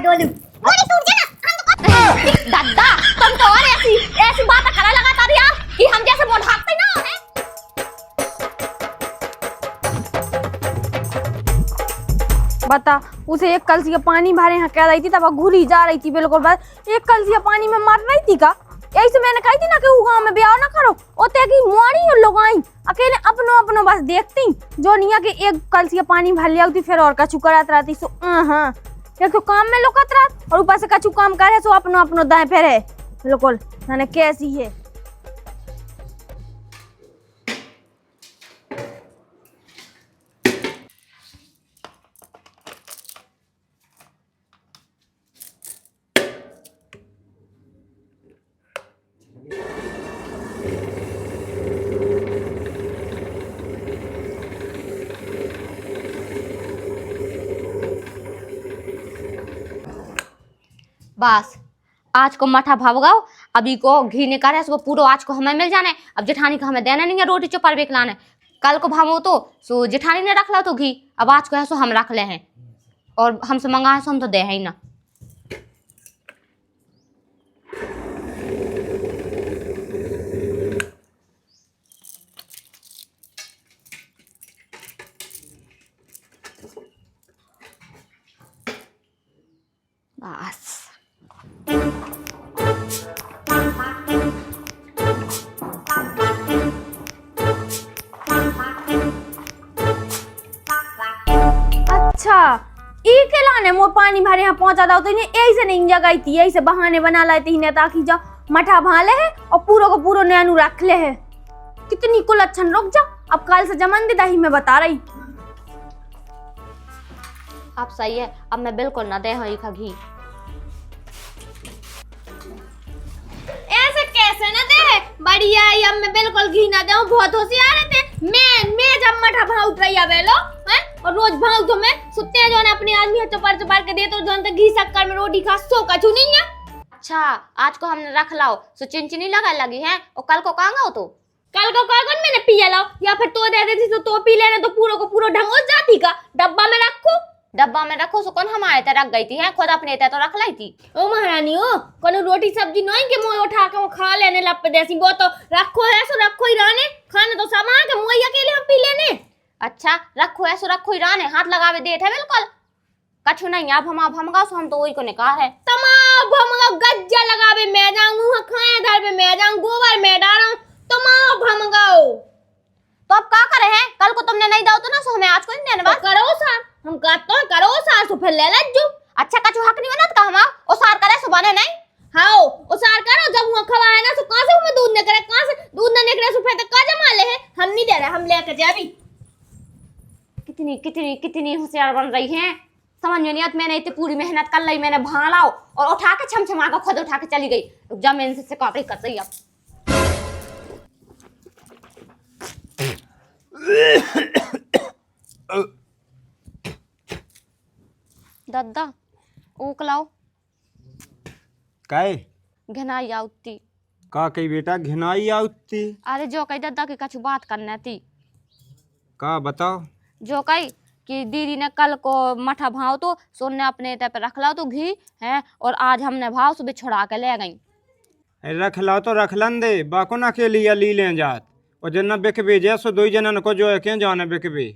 डोलू गोली टूट जाना दादा तुम तो और ऐसी ऐसी बातें करा लगातार यार कि हम जैसे वो भागते ना है। बता उसे एक कलसी का पानी भरे यहाँ कह रही थी तब घूरी जा रही थी बिल्कुल बस एक कलसी का पानी में मर रही थी का। यही से मैंने कही थी ना कि वो गाँव में ब्याह ना करो ओते की मुआरी और लोग आई अकेले अपनो बस देखती जो निया के एक कलसी का पानी भर लिया होती फिर और कछु करत रहती सो हाँ एक तो काम में लोकत रहत और ऊपर से कछु काम करे सो अपनो दाएं पैर है बिल्कुल मैंने कैसी है। बस आज को मठा भवगाओ अभी को घी निकाले उसको पूरा आज को हमें मिल जाने। अब जेठानी का हमें देना नहीं है रोटी चोपर बेकलाने कल को भावो तो सो जेठानी ने रख ला तो घी अब आज को है सो हम रख ले हैं और हमसे मंगा है सो हम तो दे ही ना। बस अच्छा ई के लाने मोर पानी भरे यहाँ पहुंचा दाओ तो यही से नहीं जगह थी यही से बहाने बना लाती है ताकि जा मठा भाले है और पूरा को पूरा नैनू रख ले है कितनी कुल अच्छा रुक जा अब कल से जमन दे दही में बता रही। अब सही है अब मैं बिल्कुल ना दे हई का घी ऐसे कैसे ना दे बढ़िया अब मैं बिल्कुल घी ना दूं बहुत होशियार थे मैं जब मठा भाव उठ रही है लो हैं और रोज भाव तो मैं सुते जो ने अपने आदमी चपार के दे तो जोन तक घी शक्कर में रोटी खा सो कछु नहीं है। अच्छा आज को हमने रख लाओ सो चिंचनी लगा लगी है और कल को कहां गाओ तो कल को कौन मैंने पिया लाओ या फिर तो दे देती तो पी लेने तो पूरा को पूरा ढंग हो जाती का डब्बा में रखो डब्बा में रखो सो कौन हमारे तरह रख गई थी है खुद अपने ते तो रख लाई थी। ओ महारानी ओ कोनो रोटी सब्जी नहीं के मोय उठा के वो खा लेने लप देसी वो तो रखो है सो रखो ही रहने खाने तो सामान के मोय अकेले हम पी लेने। अच्छा रखो है सो रखो ही रहने हाथ लगावे देत है बिल्कुल कछु नहीं अब हम गाओ सो हम तो वही को निकाह है तमाम हम गाओ गज्जा लगावे मैं जाऊं खाए घर पे मैं जाऊं गोबर मैं डालूं तमाम हम गाओ तो अब क्या करे हैं कल को तुमने नहीं दाओ तो ना सो हमें आज को नहीं देने तो करो सार हम कहते हैं करो सार तो फिर ले लज्जू। अच्छा कछु हक नहीं बनत का हम ओ सार करे सो बने नहीं हां ओ सार करो जब वो खवा है ना सो कहां से हमें दूध न करे कहां से दूध न निकले सो फिर तक का जमा ले है हम नहीं दे रहे हम लेके जाबी। कितनी कितनी कितनी होशियार बन रही हैं समझ में नहीं आती मैंने इतनी पूरी मेहनत कर ली मैंने भालाओ और उठा के छमछमा के खुद उठा के चली गई रुक जा मैं इनसे कॉपी कर रही अब दादा ऊक लाओ काय घनाई आउती का कही बेटा घिनाई आउती अरे जो कही दादा की कछु बात करना थी का बताओ जो कही कि दीदी ने कल को मठा भाव तो सोन ने अपने ते पे रख ला तो घी है और आज हमने भाव सुबह छुड़ा के ले गई। रख लाओ तो रख लन दे बाको ना के लिया ली ले जात और जना बेकबे जैसो दो जनन को जो है क्यों जाने बेकबे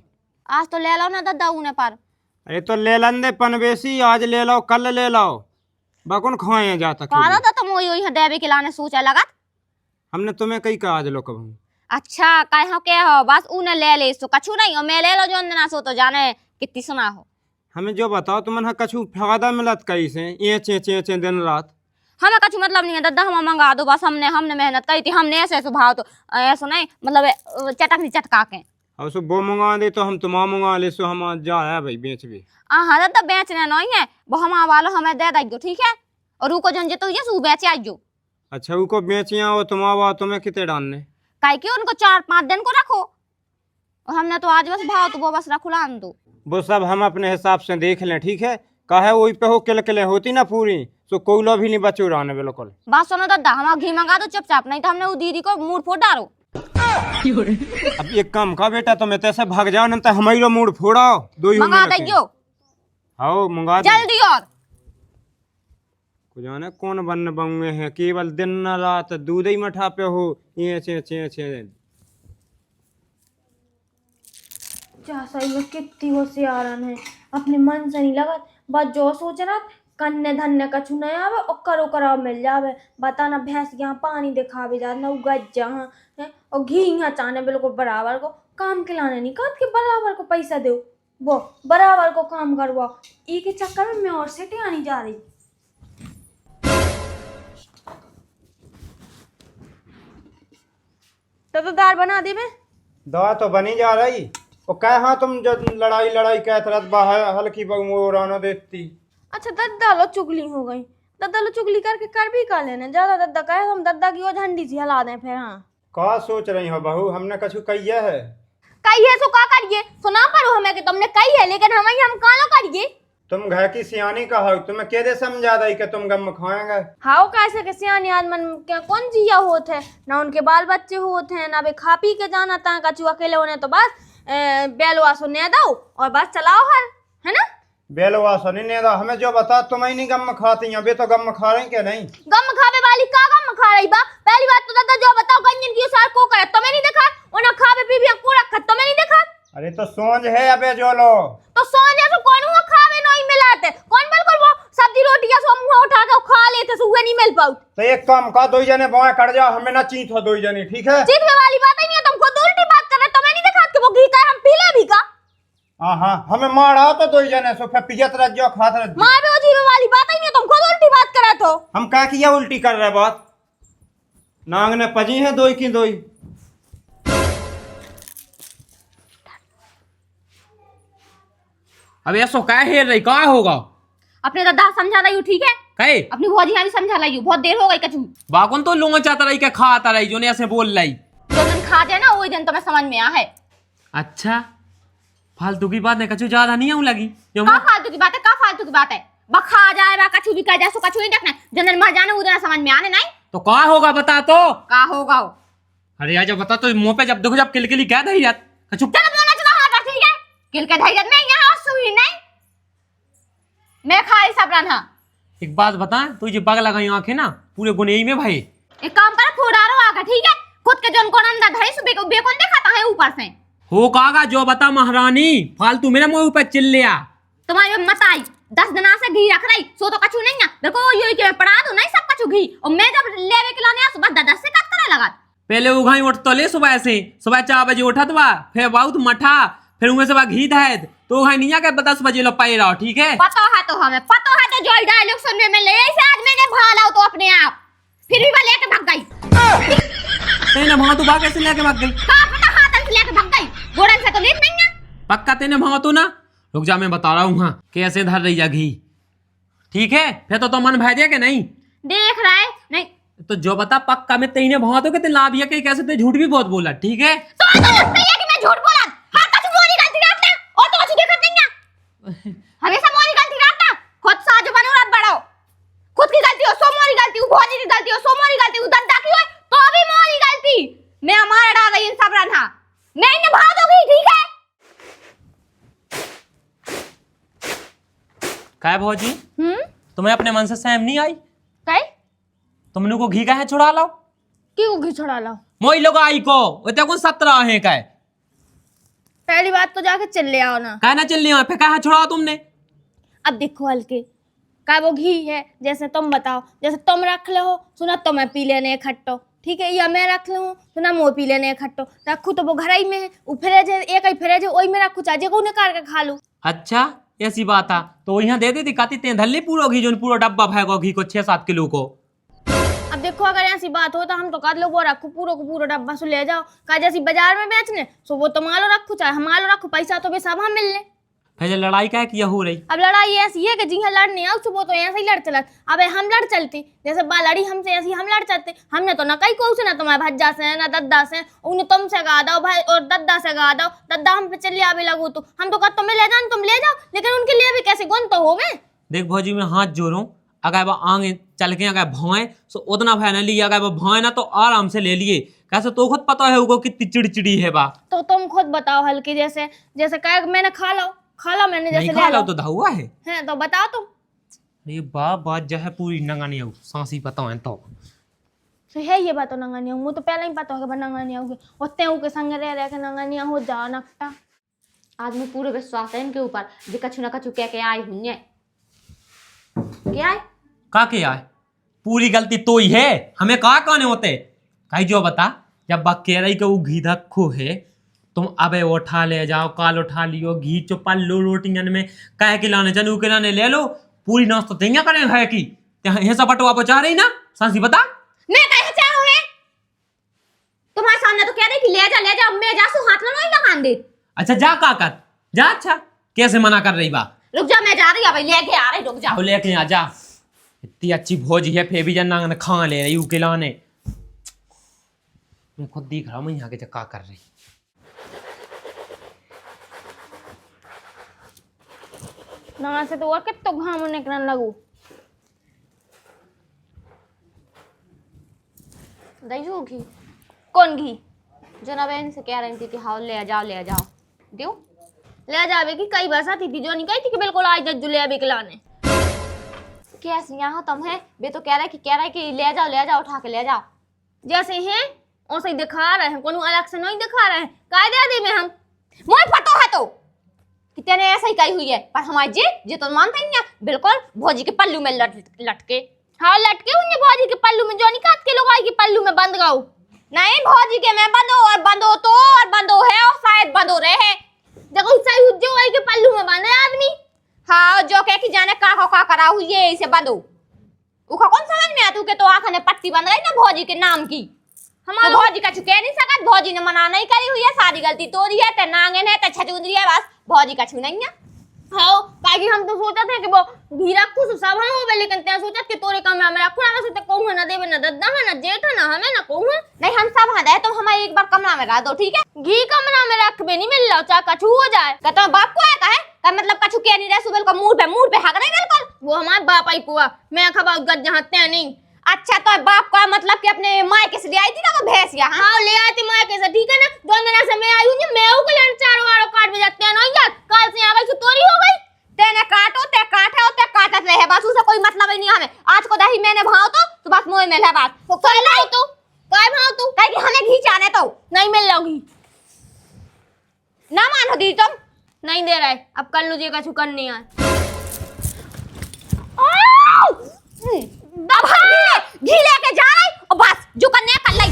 आज तो ले लो ना दादा उने पर अरे तो ले लन दे पनवेसी आज ले लाओ कल ले लाओ बाकुन खाए जाता कहा था तुम वही यहाँ देवी के लाने सोचा लगा हमने तुम्हें कई कहा आज लो कब अच्छा कहे हो के हो बस उने ले ले सो कछु नहीं हो मैं ले लो जो ना सो तो जाने कितनी सुना हो हमें जो बताओ तुमने कछु फायदा मिलत कई से ये चे दिन रात हमें कछु मतलब नहीं है दादा हम मंगा दो बस हमने मेहनत करी थी हमने ऐसे भाव तो ऐसा नहीं मतलब चटक नहीं चटका के और सो वो मंगा दे तो हम तुम्हारा मंगा ले सो हम जा है भाई बेच भी हाँ दादा बेचने नहीं है वो हम वालो हमें दे दो ठीक है और रुको जन जे तो ये सू बेचे आइयो। अच्छा उनको बेचिया और तुम्हारा तुम्हें कितने डालने काहे कि उनको 4-5 दिन को रखो और हमने तो आज बस भाव तो वो बस रखो लान दो वो सब हम अपने हिसाब से देख लें ठीक है काहे वही पे हो किल होती ना पूरी तो कोयला भी नहीं बचो रहने बिल्कुल। बात सुनो दादा हमारा घी मंगा दो चुपचाप नहीं तो हमने वो दीदी को मूड फोड़ डालो। अब एक काम का बेटा तुम्हें तैसे भाग जाओ ना तो हमारी मूड फोड़ाओ दो ही मंगा दो आओ मंगा दो जल्दी और कुछ जाने कौन बन बंगे हैं, केवल दिन न रात दूध ही मठा पे हो ये छे छे छे। जा सही में कितनी होशियारन है, अपने मन से नहीं लगा। बस जो सोच रहा कन्ने धन्ने कछु नहीं आवे और करो करा मिल जावे। बता ना भैंस यहाँ पानी दिखावे जा ना उगज जहाँ है, और घी यहाँ चाहने बिल्कुल बराबर को काम खिलाने नहीं कहत कि बराबर को पैसा दो, वो बराबर को काम करवाओ। ई के चक्कर में मैं और सिटी आनी जा रही। तो दाल बना दे मैं। दवा तो बनी जा रही। और कह हाँ तुम जब लड़ाई लड़ाई कहत रह बाहर हल्की बगमोराना देती। अच्छा दद्दा लो चुगली हो गई, दद्दा लो चुगली करके कर भी का लेने ज्यादा दद्दा कहे हम दद्दा की वो झंडी सी हिला दें फिर। हाँ का सोच रही हो बहू, हमने कछु कहिए है? कही है सो का करिए, सुना पड़ो हमें कि तुमने कही है, लेकिन हम कालो करिए। तुम घर की सियानी का हो, तुम्हें के दे समझा दई कि तुम गम खाएंगे। हाओ कैसे के सियानी आदमन क्या कौन जिया होत है ना, उनके बाल बच्चे होत हैं ना, बे खा पी के जाना ता कछु अकेले होने तो बस बेलवा सुने दो और बस चलाओ हर, है ना। बेलवा सनी ने दा हमें जो बता, तुम ही नहीं गम खाती हैं, अभी तो गम खा रही के नहीं। गम खावे वाली का गम खा रही बा? पहली बात तो दादा जो बताओ गंजन की सार को करे तुम्हें नहीं देखा, उन्हें खावे पी भी को रखा तुम्हें नहीं देखा। अरे तो सोच है अबे जो लो तो सोने से कौन हुआ खावे नहीं मिलाते, कौन बिल्कुल वो सब्जी रोटी या सो मुंह उठा के खा लेते सुबह नहीं मिल पाऊ। तो एक काम का दो जने बाएं कट जा, हमें ना चीत हो दो जने, ठीक है? चीतने वाली बात ही नहीं है, तुम खुद उल्टी बात कर रहे, तुम्हें नहीं देखा कि वो घी का हम पी ले भी का। हाँ हमें मारा तो दो जने सो फिर पियत रह जाओ खात रह। मां भी अजीब वाली बात ही नहीं है, तुम खुद उल्टी बात कर रहे हो। हम क्या किया उल्टी कर रहे बात? नांग ने पजी है दोई की दोई। अब ऐसो क्या हेर रही, क्या होगा? अपने दादा समझा रही हूँ, ठीक है? कहे अपनी भौजी भी समझा रही हूँ, बहुत देर हो गई कछु। बाकुन तो लोग चाहता रही क्या खाता रही जो ने ऐसे बोल रही। जो दिन खा जाए ना वही दिन तुम्हें समझ में आ है। अच्छा फालतू की बात है, कछु ज्यादा नहीं आऊं लगी जो का फालतू की बात है, का फालतू की बात है? बखा जाए बा कछु भी कह जाए सो कछु नहीं देखना, जनन मर जाने उधर समझ में आने नहीं। तो क्या होगा बता तो। का होगा? अरे आजा बता तो, मुंह पे जब देखो जब किलकिली क्या दही जात कछु। चलो बोलना चला हां ठीक है, किल के धैर्य नहीं यहां सुई नहीं, मैं खाई सब रहा। एक बात बता, तू ये बाग लगाई आंखें ना पूरे गुनेई में भाई। एक काम कर फोड़ारो आगा, ठीक है? खुद के जन को अंदर धई सुबह को बेकोन दिखाता है ऊपर से। हो कागा जो बता महारानी, फालतू मेरे मुंह पे चिल्ल लिया। तुम्हारी मत आई 10 दिना से घी रख रही सो तो कछु नहीं है, देखो यो के पड़ा दो नहीं सब कछु घी, और मैं जब लेवे के लाने आ सुबह 10 से कट करे लगा। पहले उघाई उठ तो ले सुबह से, सुबह 4 बजे उठत बा, फिर बहुत मठा, फिर उनमें से घी धायत तो उघाई नहीं आके 10 बजे लो पाई रहो, ठीक है? पता है तो हमें पता है, तो जो डायलॉग सुनने में ले ऐसे आज मैंने भाला तो अपने आप फिर भी मैं लेके भाग गई। तेने वहां तू भाग कैसे लेके भाग गई? का पता हाथन से लेके भाग गई, गोड़न से तो लेट नहीं है। पक्का तेने वहां तो ना, रुक जा मैं बता रहा हूँ हाँ कैसे धर रही है घी, ठीक है? फिर तो मन भाई दे के नहीं देख रहा है नहीं तो जो बता पक्का मैं तेने वहां तो कहते लाभ ये कैसे ते झूठ भी बहुत बोला, ठीक है? तो लगता है कि मैं झूठ बोला। हां कछु मोरी गलती रात ना और तो कछु देखत नहीं है, हमेशा मोरी गलती रात ना, खुद साज बनो रात बढ़ाओ, खुद की गलती हो सो मोरी गलती हो, भौजी की गलती हो सो मोरी गलती हो, दद्दा की हो तो भी मोरी गलती। मैं हमारा डाल रही इन सब रहा, मैं निभा दूंगी, ठीक है? काय भौजी तुम्हें अपने मन से सहम नहीं आई? कई तुमने को घी का है छुड़ा लाओ, क्यों घी छोड़ा लाओ? मोई लोग आई को वो कौन 17 है काय? पहली बात तो जाके चल ले आओ ना। काय ना चलने हो फिर कहा छुड़ाओ तुमने? अब देखो हल्के का वो घी है, जैसे तुम बताओ, जैसे तुम रख ले हो सुना तो मैं पी लेने खट्टो, ठीक है? या मैं रख लूँ सुना मोह पी लेने खट्टो, रखू तो वो घर ही में है, वो फ्रिज है एक ही फ्रिज है वही में रखू, चाहे को निकाल के खा लूँ। अच्छा ऐसी बात आ तो यहाँ दे देती काती ते धल्ले पूरा घी जो पूरा डब्बा भागो घी को 6-7 किलो को। अब देखो अगर ऐसी बात हो तो हम तो कर लो वो रखू पूरा को पूरा डब्बा से ले जाओ, का जैसी बाजार में बेचने सो वो तो मालो रखू चाहे हमारो रखू, पैसा तो भी सब हम मिलने। फिर लड़ाई क्या किया हो रही? अब लड़ाई ऐसी है कि जी लड़ने आओ सुबह तो ऐसे ही लड़ चलत, अब हम लड़ चलती जैसे बा लड़ी हमसे ऐसी हम लड़ चलते, हमने तो ना कहीं को से ना तुम्हारे भज्जा से ना दद्दा से, उन्हें तुमसे गा दो भाई और दद्दा से गा दो, दद्दा हम पे चले आवे लगो तो हम तो कहते तुम्हें ले जाओ तुम ले जाओ, लेकिन उनके लिए भी कैसे गुण तो हो मैं। देख भौजी मैं हाथ जोड़ू, अगर वो आगे चल के अगर भौए तो उतना भय न लिया, अगर वो भौए ना तो आराम से ले लिए, कैसे तो खुद पता है वो कितनी चिड़चिड़ी है बा। तो तुम खुद बताओ हल्की, जैसे जैसे कह मैंने खा लो मैंने जैसे नहीं खा लो तो धुआ है तो बताओ तुम। अरे बा बात जो है पूरी नंगा नहीं आऊ सांसी बताओ तो है ये बात तो नंगानिया मुझे तो पहले ही पता होगा नंगानिया होगी उतने के संग रह के नंगानिया हो जा नकटा। आज मैं पूरे विश्वास है इनके ऊपर जे कछु ना कछु कह के आई हूं क्या है का के आए पूरी गलती तो ही है हमें कहा कहने होते कहीं जो बता जब बा कह रही कि वो घी धक्खो है तुम अबे उठा ले जाओ काल उठा लियो घी चुपा लो रोटियन में कहे के लाने जनू के लाने ले लो पूरी नाश्ता तेंगा करें है कि ये सब बटवा बचा रही ना सांसी बता मैं कहे चाहूं है तुम्हारे सामने तो कह रही कि ले जा मैं जासू हाथ में नहीं लगा दे। अच्छा जा का कर जा अच्छा कैसे मना कर रही बा रुक जा मैं जा रही भाई लेके आ रही रुक जा लेके आ जा इतनी अच्छी भोज है फिर भी जन्ना खा ले रही के लाने मैं खुद देख रहा हूँ मैं यहाँ के चक्का कर रही ना से तो और कितो घाम निकलने लगू दईजू घी कौन घी जना बहन से कह रही थी कि हाँ ले जाओ दियो ले जावे की कई बार आती थी जो नहीं कही थी कि बिल्कुल आज तक जुलिया बिकलाने कैसे यहाँ तुम है बे तो कह रहा है कि ले जाओ उठा के ले जाओ जैसे हैं वैसे ही दिखा रहे हैं कोनो अलग से नहीं दिखा रहे हैं कायदे आदि में हम मुझे पता है तो कि तेने ऐसा ही कही हुई है पर हमारे जी तो मानते ही नहीं बिल्कुल भौजी के पल्लू में लटके हाँ लटके हुए भौजी के पल्लू में जो नहीं काट के लोग आई के पल्लू में बंद गाओ नहीं भौजी के में बंदो है और शायद बंदो रहे देखो सही जो आई के पल्लू में बंद है आदमी हाँ जो कह कि जाने का करा हुई है इसे बंदो उखा कौन समझ में आता के तो आंख ने पट्टी बंद गई ना भौजी के नाम की हमारा तो भौजी का चुके नहीं सकत भौजी ने मना नहीं करी हुई है सारी गलती तोरी है ते नांगन है ते छचुंदरी है बस भौजी का छू नहीं है हाँ काहे हम तो सोचा थे कि वो घी रखू सब हम होवे लेकिन ते सोचा कि तोरे कमरा में रखू ना से ते कहूं ना देवे ना दद्दा है ना जेठ ना हमें ना कहूं नहीं हम सब हदा है तो हमारे एक बार कमरा में रह दो ठीक है घी कमरा में रख बे नहीं मिल रहा चा कछु हो जाए कहता बाप को है कहे का मतलब कछु के नहीं रह सुबह को मुंह पे हक नहीं बिल्कुल वो हमारे बाप आई पुआ मैं खबा गज जहां ते नहीं अच्छा तो बाप का मतलब कि अपने माँ के से ले आई थी ना वो भैंस यहाँ हाँ ले आई थी माँ के से ठीक है ना 2 दिन से मैं आई हूँ मैं हूँ कल 4 वारों काट में जाते हैं नहीं यार कल से यहाँ से तोरी हो गई तेने काटो ते काटे ते काटत रहे बस उसे कोई मतलब ही नहीं हमें आज को दही मैंने भाव तो बस मोह में है बात तो काय भाव तू कहे कि हमें घी चाहने तो नहीं मिल रहा घी ना मानो दी तुम नहीं दे रहा है अब कल लीजिए का छुकन नहीं आए घी लेके जा रही और बस जो करने कर ली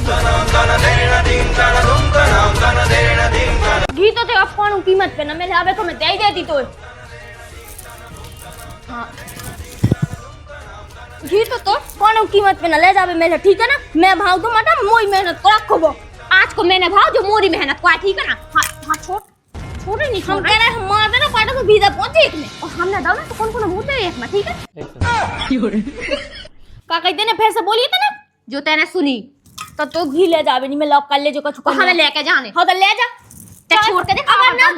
घी तो ते अब कौन कीमत पे ना मैं लावे को मैं दे ही देती तो हाँ घी तो कौन कीमत पे ना ले जावे मेरे ठीक है ना मैं भाव तो मटा मोई मेहनत को रखो वो आज को मैंने भाव जो मोरी मेहनत को ठीक है ना हाँ छोटे नहीं हम कह रहे हैं मार देना पाटा तो भीतर पहुंचे एक में और हमने दाव ना तो कौन भूते एक में ठीक है का कहते ने फिर से बोलिए था ना जो तेने सुनी तो घी ले जावे नहीं मैं लॉक कर ले जो कछु और हमें लेके जाने हाँ तो ले जा ते छोड़ के देख हमें ना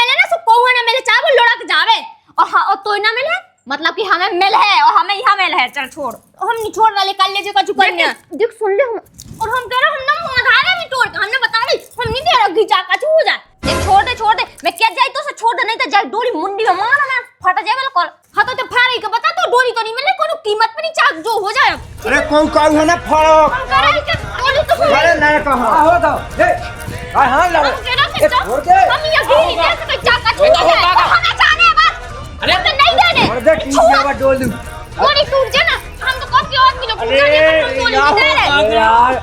मिले ना सब कोहुआ ना मिले चावल लुढ़क जावे और हाँ और तो ना मिले मतलब कि हमें मिल है और हमें यहाँ मिल है चल छोड़ हम नहीं छोड़ वाले कल ले जो कछु करने देख सुन ले हम और हम कह रहे हम ना मुंह धारे नहीं तोड़ हमने बता रही हम नहीं दे रहा घी चा कछु हो जाए देख छोड़ दे मैं क्या जाई तो से छोड़ दे नहीं तो जाई डोरी मुंडी में मार मैं फट जाए बिल्कुल हाँ तो फाड़ी के बता तो डोरी तो नहीं मिले कोनो कीमत पे नहीं चाक जो हो जाए अरे कौन काऊ है ना फड़ो हम कह रहे कि डोरी तो अरे नहीं कहा हो तो ए हां लगे हम कह रहे कि छोड़ दे हम ये घी नहीं दे सकते चाक कछु नहीं है हमें जाने है बस अरे तो नहीं देने छोड़ दे ठीक है बा डोल दूं डोरी टूट जाए ना हम तो कब के और किलो पूजा दे हम डोरी नहीं दे रहे यार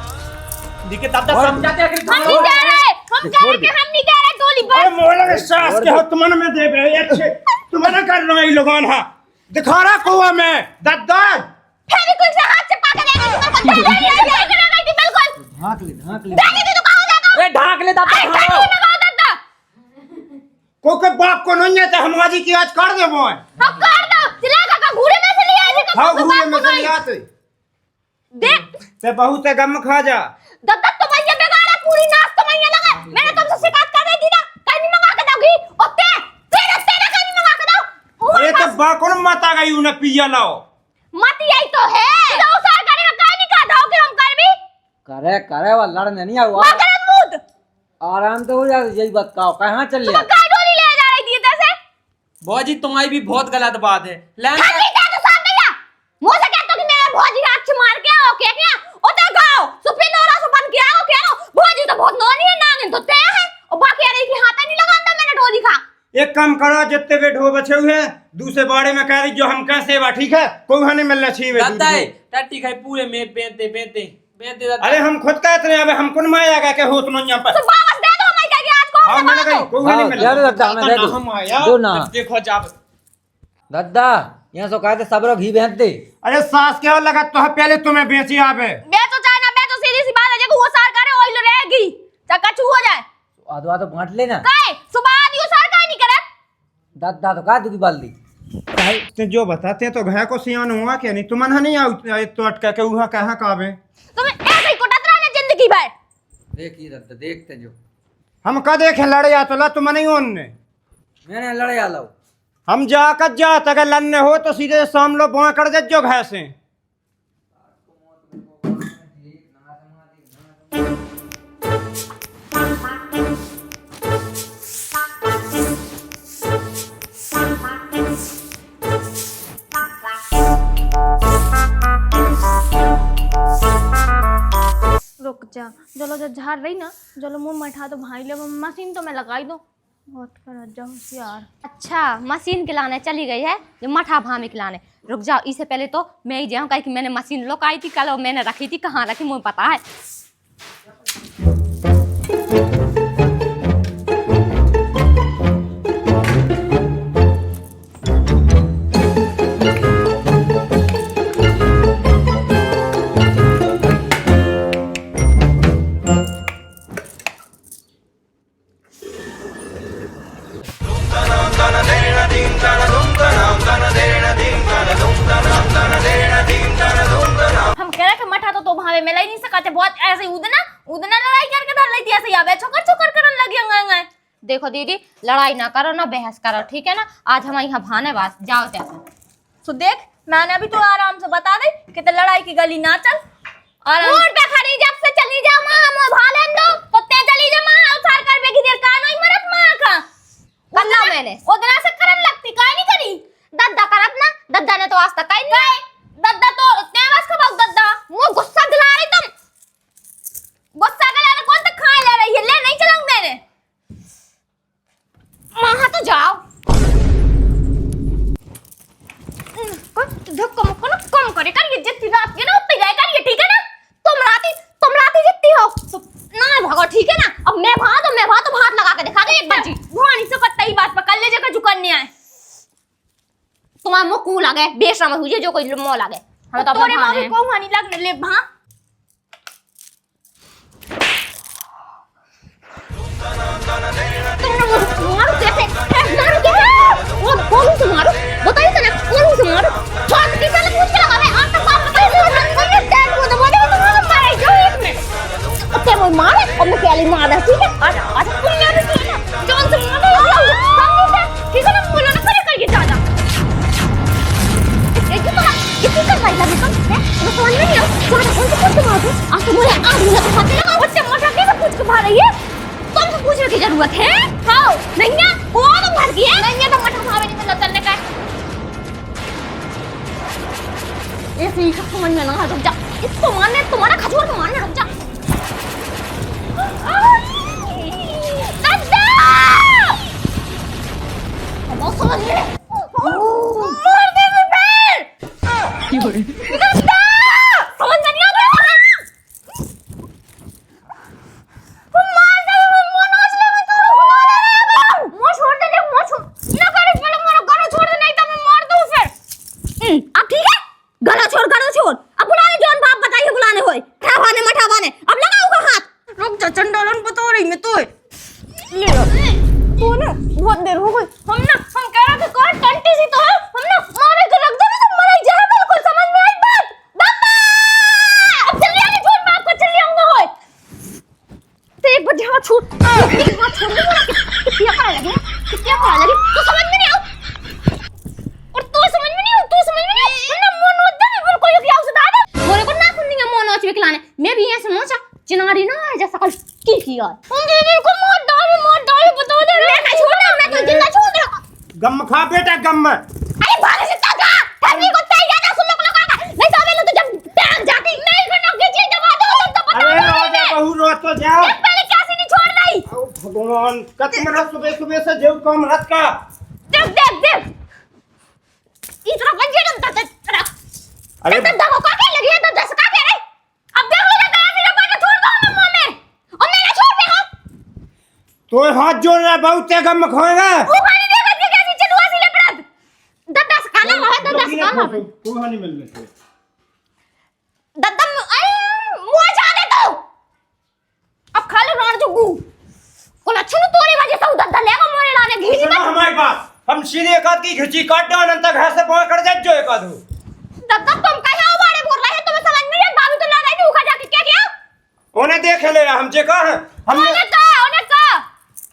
दिखे तब तक समझाते हैं हम नहीं दे रहे हम कह रहे कि हम नहीं दे रहे डोरी अरे बस मोला के सास के हो तुमन में दे बे अच्छे तुमन कर रहा है लोगन हां दिखा रहा कोवा में दद्दा फेविक्विक से हाथ से पाके देगा तो दे रही बिल्कुल ढाक ले देगी तो कहां जाएगा ए ढाक ले दादा अरे खाओ में कहो दद्दा को के बाप को नहीं है तो हमारी की आज कर देबो हम कर दो चिल्ला का घूरे में से ले आई थी हां घूरे में से लिया तो देख ते बहुत गम खा जा दद्दा तो भैया बेगाड़ा पूरी नाश तो भैया लगा मैंने तुमसे शिकायत कर रही थी ना कहीं नहीं मंगा के दोगी और तेरा कहीं नहीं मंगा के दो अरे तो बा कौन माता गई उन्हें पिया लाओ मत यही तो है तो सार करेगा कहीं नहीं का दोगे हम कर भी करे वो लड़ने नहीं आवा मगर मूड आराम तो हो जा यही बात का कहां चल लिया का डोरी ले जा रही थी तैसे भौजी तुम्हारी भी बहुत गलत बात है हम नहीं तो सामने काम करो, जितने भी ढो बचे हुए हैं दूसरे बाड़े में कह दी जो हम कैसे बा, ठीक है? कोई नहीं मिलना चाहिए दादा दूध में। टट्टी खाई पूरे में बेते दादा। अरे हम खुद कहते हैं, अब हम कौन माया का के होत नहीं यहाँ पर। तो वापस दे दो हमारी गाड़ी आज को। हाँ मैंने कही कोई नहीं हाँ, मिलना। यार दादा हमें दे दो। हम आया दो ना देखो जाब दादा यहाँ सो कहते सब लोग घी बेच दे। अरे सास क्या लगा तो है, पहले तुम्हें बेची आवे। बेचो चाहे ना बेचो, सीधी सी बात है, जब वो सार करे ओइल रहेगी चकाचू हो जाए। आधो आधो बांट लेना। काहे सुबह आदि वो सार काहे नहीं करे? दादा तो कहा दुखी बाल दी। ते जो बताते हैं तो घया को सियान हुआ क्या नहीं, तुमन नहीं आउ तो अटका के वहां कहां कावे। तुम्हें ऐसे ही कोटत रहना जिंदगी भर। देखिए दादा देखते जो हम का देखे लड़े या तो ला तुम नहीं ओनने। मैंने लड़े आ लो। हम जाकर जात अगर लड़ने हो तो सीधे शाम लो बुआ कर दे जो घास से। रुक जा, चलो जब झाड़ रही ना, चलो मुंह मठा तो भाई ले मशीन तो मैं लगाई दो। बहुत कर जा होशियार। अच्छा मशीन के लाने चली गई है जो मठा भामी के लाने। रुक जाओ, इससे पहले तो मैं ही जाऊँ, कि मैंने मशीन लोकाई थी कल और मैंने रखी थी, कहाँ रखी मुझे पता है। हम कह रहे कि मठा तो भावे मिला ही नहीं सकते, बहुत ऐसे ही उदना उदना लड़ाई करके धर लेती ऐसे ही आवे छोकर छोकर करन लगी अंग। देखो दीदी, लड़ाई ना करो ना बहस करो, ठीक है ना? आज हम यहाँ भाने वास जाओ जैसे। तो देख मैंने अभी तो आराम से बता दे कि ते लड़ाई की गली ना चल। आराम रोड पे खड़ी जब से चली जा मां, हम भाले दो तो ते चली जा मां, और सार कर बेगी देर का नहीं मरत मां का। कल्ला मैंने उदना से करन लगती काहे नहीं करी। दद्दा करत ना, दद्दा ने तो आज तक कहीं नहीं। दद्दा तो तेवस का भाग दद्दा मुंह गुस्सा दिला रही तुम। गुस्सा के लाने कौन तक खाए ले रही है, ले नहीं चलाऊं मैंने। वहां तो जाओ। धक्का मुक्का ना कम करे कर, ये जितनी रात के ना उतनी जाए कर, ये ठीक है ना? तुम राती जितनी हो तो ना भागो, ठीक है ना? अब मैं वहां तो हाथ लगा के दिखा दे एक बार जी। भवानी से कत्ता ही बात पकड़ ले जगह जुकरने आए। तुम्हारा मुंह कू लगे बेशरम हुई जो कोई मुंह लगे। हमें तो तोरे अपने मां भाने भी को हानि लगने ले भा। तुमने मुझे मारो कैसे? मारो कैसे? वो कौन से मारो? बताइए तो ना कौन से मारो? छोड़ के चले पूछ के लगा मैं आज तक बात बताई नहीं। मैं डेड हो तो बोले तो मुझे मारे जो एक मिनट। अब क्या वो मारे और मैं पहले मार रहा, ठीक है? आज तुम याद रखिए ना जॉन से मारो ठीक है ना? बोलो ना करके जा जा। ये तो किसी का भाई लगे तुम है? मैं समझ में नहीं आ कौन से मारो। आज तो मुझे आज मुझे खाते लगा वो टमाटर कैसे पूछ के भा रही है? तुमसे पूछने की जरूरत है? हाँ नहीं है वो तो भर गया नहीं है तो मठा भावे नहीं मिला चलने का। ऐसे ही समझ में ना रुक जा, इसको मारने तुम्हारा खजूर को मारने रुक जा। अब समझ में मार दे फिर समझ में नहीं आ रहा। अब ठीक है गला छोड़ अब बुलाने जोन बाप बताइए बुलाने होए ठावाने मठावाने अब लगाऊंगा हाथ। रुक जा चंडालन बता रही मैं तो ले लो तो ना बहुत देर हो गई। हम कह रहे थे कौन टंटी सी तो है, हम ना मारे के रख दे तो मर ही जाए। बिल्कुल समझ में आई बात दादा। अब जल्दी आने जोन बाप को चली आऊंगा होए तो एक बार जहां छूट एक बार छोड़ दे ना कितनी अकड़ लगी तो समझ में नहीं आओ और तू समझ में नहीं हो ना मोन होता है बिल्कुल ये क्या उसे दादा मोरे को ना सुननी है मोन होच खिलाने मैं भी ऐसे मोचा चिनारी ना है जैसा कल की यार दीदी को मोर डाल बता दे मैं नहीं छोड़ना, मैं तो जिंदा छोड़ दे। गम खा बेटा गम। अरे भाग से ताका ठंडी को तय ज्यादा सुन लोग लगा नहीं तो मैं तो जब टांग जाती नहीं करना की चीज दबा दो तो बता। अरे रो जा बहू रो तो जाओ पहले कैसे नहीं छोड़ रही। भगवान कत मेरा सुबह सुबह से जेव कम रात का देख देख देख इतना बंजे डमता तेरा अरे दद्दा को क्या लगी है तो दस का कह रहे अब देख लो दद्दा ऐसे लपट छोड़ दो हम मुंह में और मेरा छोड़ दे हम तो हाथ जोड़ रहा बहुत तेज गम खोएगा वो खाने देगा कि कैसी चलुआ सी लपट दद्दा से काला है दद्दा से काला है तू नहीं मिलने से दद्दा मुंह जाने दो अब खा लो राण जुगू कोन अच्छे नु तोरी वजह से दद्दा लेगा मोरे लाने घी सुनो हमारे पास हम सीधे एक आध की खिची काट दो अनंत घर से पहुंच कर जा जो एक आध दद्दा तुम कहां बारे बोल रहे हैं तुम्हें समझ नहीं है भाभी तो लगा दी उखा जाके क्या किया उन्हें देख ले हम जे कहा हमने उन्हें कहा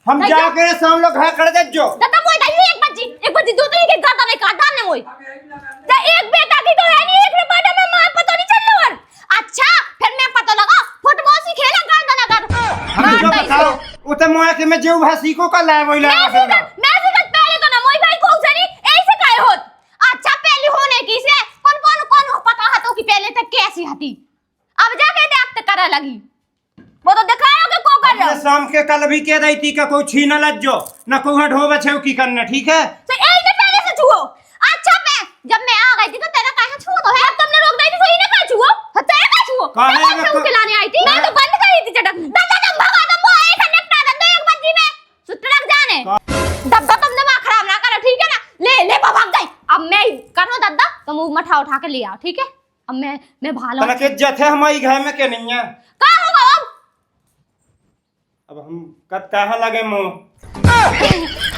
हम जाके शाम लोग घर कर जा जो दद्दा कोई नहीं एक बच्ची दो तो के गाता में काट डालने मोई तो एक बेटा की तो है नहीं एक ने बड़ा में मां पता नहीं चल और अच्छा फिर मैं पता लगा फुटबॉल सी खेला गाता ना कर हम जो बताओ उते मोया के मैं जेव भासी को का लाए वही लाए मैं सिकत पहले तो ना मोई भाई को सनी ऐसे काहे होत अच्छा पहले होने की से कौन पता है तो कि पहले तक कैसी हती अब जाके देखते करा लगी वो तो दिखाया कि को कर रहा मैं शाम के कल भी कह रही थी कि कोई छीना लज जो ना कोई ढोबा छे की करना ठीक है तो यही ने पहले से छुओ अच्छा मैं जब मैं आ गई थी तो तेरा काहे छुओ तो है अब तुमने रोक दी थी तो इने काहे छुओ तेरा काहे छुओ काहे मैं छुओ के लाने आई थी मैं तो बंद करी थी चटक दादा तुम भगा तुम वो एक निपटा दे एक बच्ची में सुतरक जाने दद्दा तुम दिमाग खराब ना करो ठीक है ना ले भाग गई अब मैं करो दद्दा तुम मठा उठा के ले आओ ठीक है अब मैं भाला तने के इज्जत है हमारी घर में के नहीं है का होगा अब हम कत कहां लगे मुंह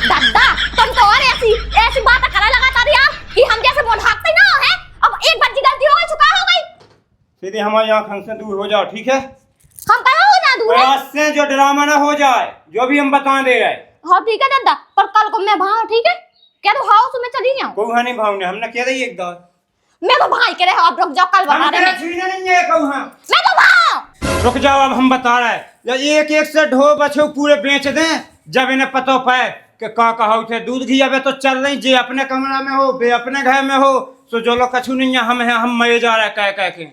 दद्दा तुम तो और ऐसी बात करा लगातार यार कि हम जैसे बोल भागते ना है अब एक बच्ची गलती हो गई चुका हो गई सीधे हमारी आंखों से दूर हो जाओ ठीक है हम कहाँ हो ना दूर है आज से जो ड्रामा ना हो जाए जो भी हम बता दे रहे हाँ ठीक है दद्दा पर कल को मैं भाव ठीक है क्या तो हाउस में चली जाऊं कोई नहीं भावने हमने कह रही एक दौर मैं तो भाई के रहे अब रुक जाओ कल बता हम रहे तेरा छीने नहीं है कहूं मैं तो भाव रुक जाओ अब हम बता रहे हैं एक एक से ढो बछो पूरे बेच दें जब इन्हें पता पाए कि का कहा थे दूध घी अबे तो चल रही जे अपने कमरा में हो बे अपने घर में हो तो जो लोग कछु नहीं है हम मरे जा रहे कह के